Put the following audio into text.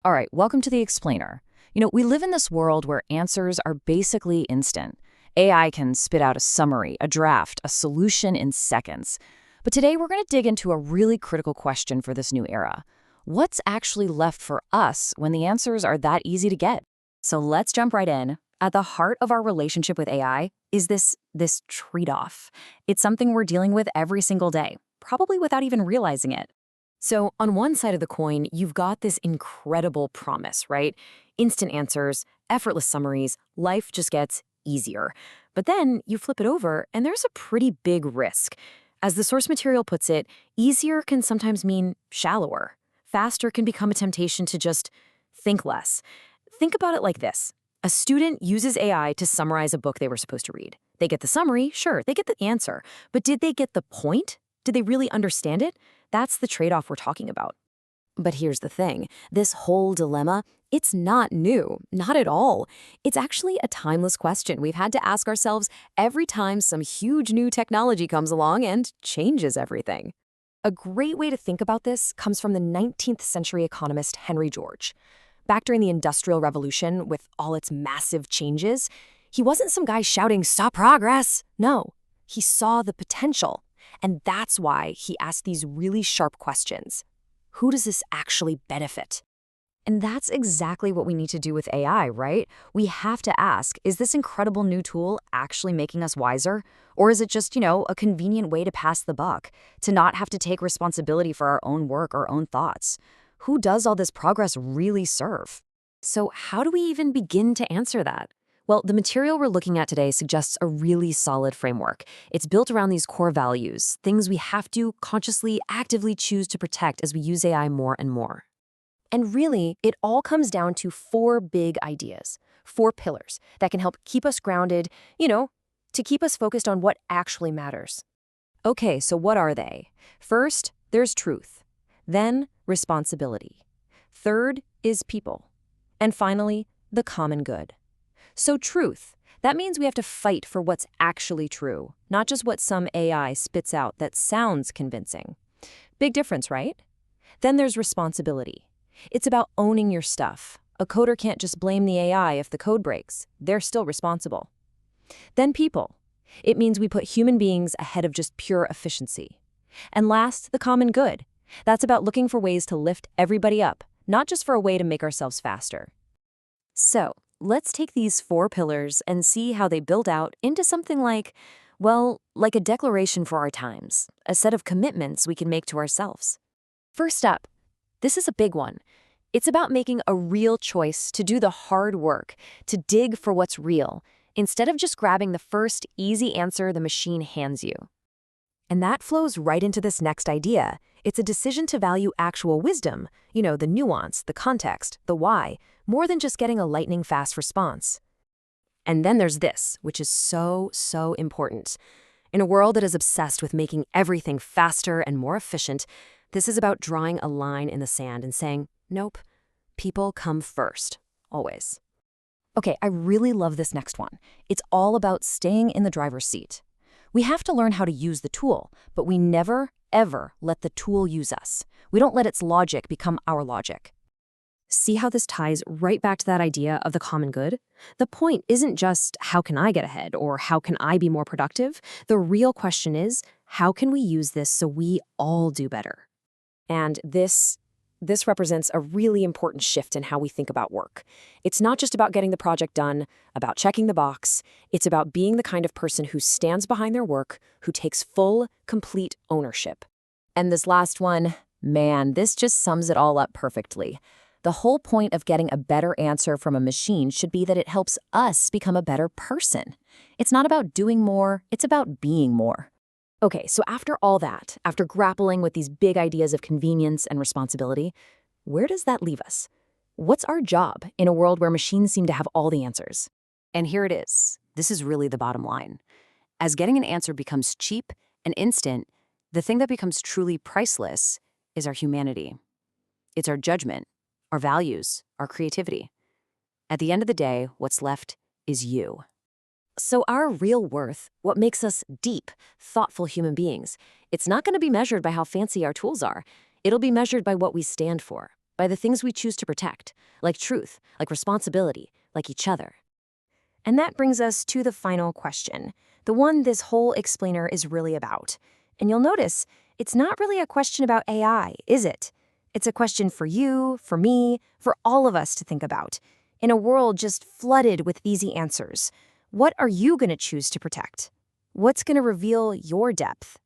All right, welcome to the Explainer. We live in this world where answers are basically instant. AI can spit out a summary, a draft, a solution in seconds. But today we're going to dig into a really critical question for this new era. What's actually left for us when the answers are that easy to get? So let's jump right in. At the heart of our relationship with AI is this trade-off. It's something we're dealing with every single day, probably without even realizing it. So on one side of the coin, you've got this incredible promise, right? Instant answers, effortless summaries, life just gets easier. But then you flip it over, and there's a pretty big risk. As the source material puts it, easier can sometimes mean shallower. Faster can become a temptation to just think less. Think about it like this. A student uses AI to summarize a book they were supposed to read. They get the summary, sure, they get the answer. But did they get the point? Did they really understand it? That's the trade-off we're talking about. But here's the thing. This whole dilemma, it's not new, not at all. It's actually a timeless question we've had to ask ourselves every time some huge new technology comes along and changes everything. A great way to think about this comes from the 19th century economist Henry George. Back during the Industrial Revolution, with all its massive changes, he wasn't some guy shouting, "Stop progress!" No, he saw the potential. And that's why he asked these really sharp questions. Who does this actually benefit? And that's exactly what we need to do with AI, right? We have to ask, is this incredible new tool actually making us wiser? Or is it just, a convenient way to pass the buck, to not have to take responsibility for our own work or own thoughts? Who does all this progress really serve? So how do we even begin to answer that? Well, the material we're looking at today suggests a really solid framework. It's built around these core values, things we have to consciously, actively choose to protect as we use AI more and more. And really, it all comes down to four big ideas, four pillars that can help keep us grounded, to keep us focused on what actually matters. Okay, so what are they? First, there's truth. Then, responsibility. Third is people. And finally, the common good. So truth, that means we have to fight for what's actually true, not just what some AI spits out that sounds convincing. Big difference, right? Then there's responsibility. It's about owning your stuff. A coder can't just blame the AI if the code breaks. They're still responsible. Then people. It means we put human beings ahead of just pure efficiency. And last, the common good. That's about looking for ways to lift everybody up, not just for a way to make ourselves faster. So, let's take these four pillars and see how they build out into something like a declaration for our times, a set of commitments we can make to ourselves. First up, this is a big one. It's about making a real choice to do the hard work, to dig for what's real, instead of just grabbing the first easy answer the machine hands you. And that flows right into this next idea. It's a decision to value actual wisdom, the nuance, the context, the why, more than just getting a lightning-fast response. And then there's this, which is so, so important. In a world that is obsessed with making everything faster and more efficient, this is about drawing a line in the sand and saying, nope, people come first, always. Okay, I really love this next one. It's all about staying in the driver's seat. We have to learn how to use the tool, but we never, ever let the tool use us. We don't let its logic become our logic. See how this ties right back to that idea of the common good? The point isn't just how can I get ahead or how can I be more productive? The real question is, how can we use this so we all do better? And this represents a really important shift in how we think about work. It's not just about getting the project done, about checking the box. It's about being the kind of person who stands behind their work, who takes full, complete ownership. And this last one, man, this just sums it all up perfectly. The whole point of getting a better answer from a machine should be that it helps us become a better person. It's not about doing more, it's about being more. Okay, so after all that, after grappling with these big ideas of convenience and responsibility, where does that leave us? What's our job in a world where machines seem to have all the answers? And here it is. This is really the bottom line. As getting an answer becomes cheap and instant, the thing that becomes truly priceless is our humanity. It's our judgment, our values, our creativity. At the end of the day, what's left is you. So our real worth, what makes us deep, thoughtful human beings, it's not going to be measured by how fancy our tools are. It'll be measured by what we stand for, by the things we choose to protect, like truth, like responsibility, like each other. And that brings us to the final question, the one this whole explainer is really about. And you'll notice, it's not really a question about AI, is it? It's a question for you, for me, for all of us to think about. In a world just flooded with easy answers, what are you going to choose to protect? What's going to reveal your depth?